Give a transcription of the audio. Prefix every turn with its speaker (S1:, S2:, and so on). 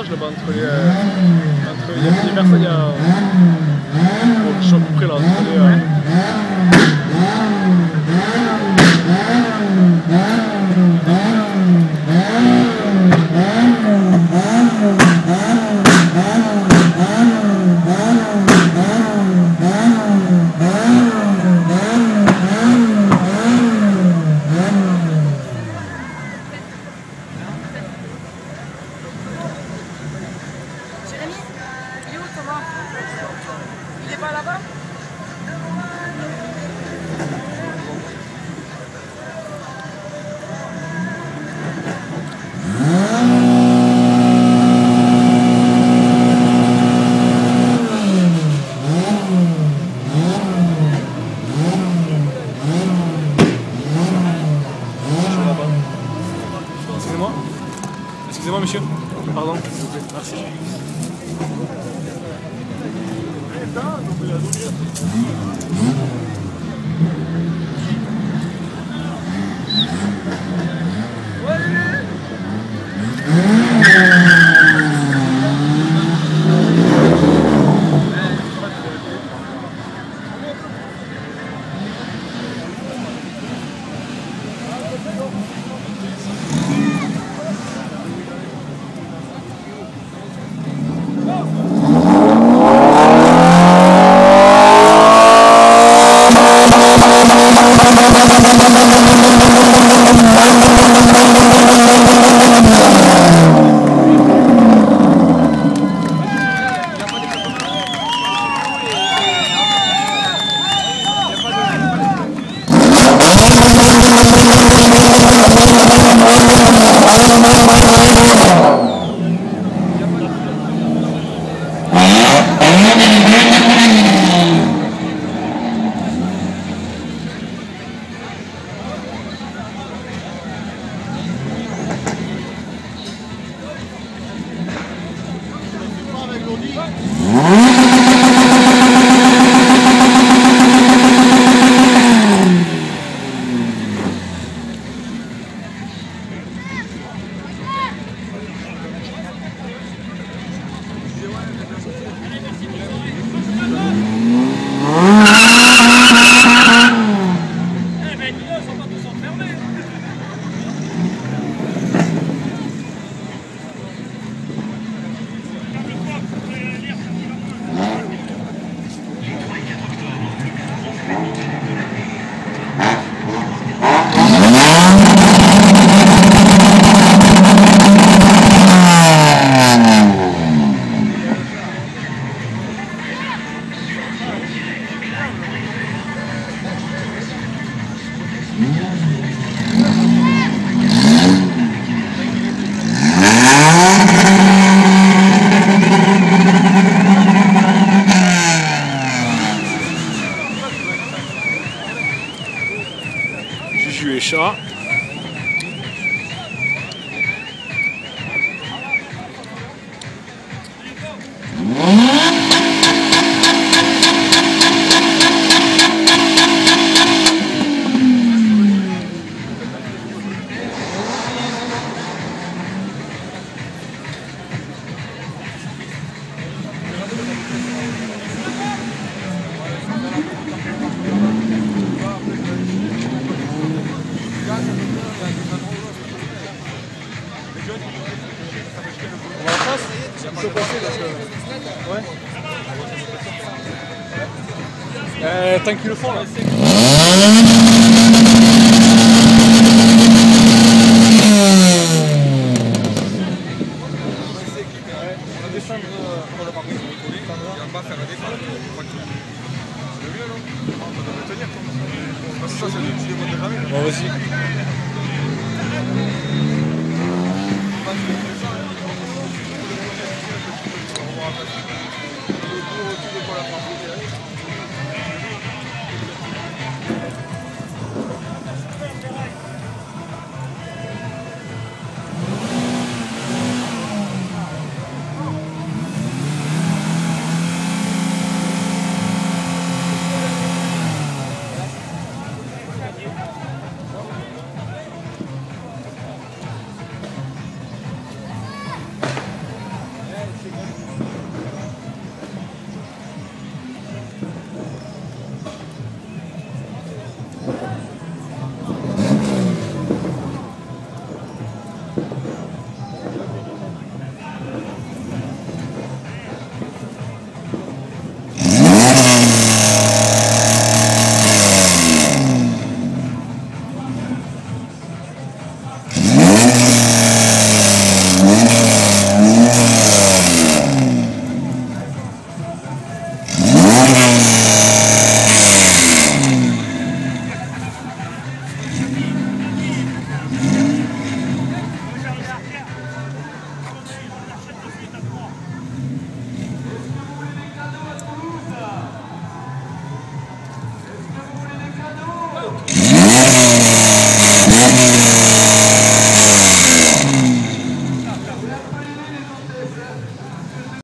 S1: large là-bas entre les. Il y a personne, il y a. Bon, je suis à peu près là, entre les.
S2: Jérémy, il est où Thomas? Il est pas là-bas?
S1: Excusez-moi. Excusez-moi, monsieur. Pardon, s'il vous plaît. Merci. Juju et chat. On va en face, il faut passer parce que... Ouais. Tant qu'ils le font là. On va descendre pour le parcours. Et on va faire la défense. C'est le mieux non? On va tenir comme ça. Ça c'est le petit démon de jamais. Bon vas-y.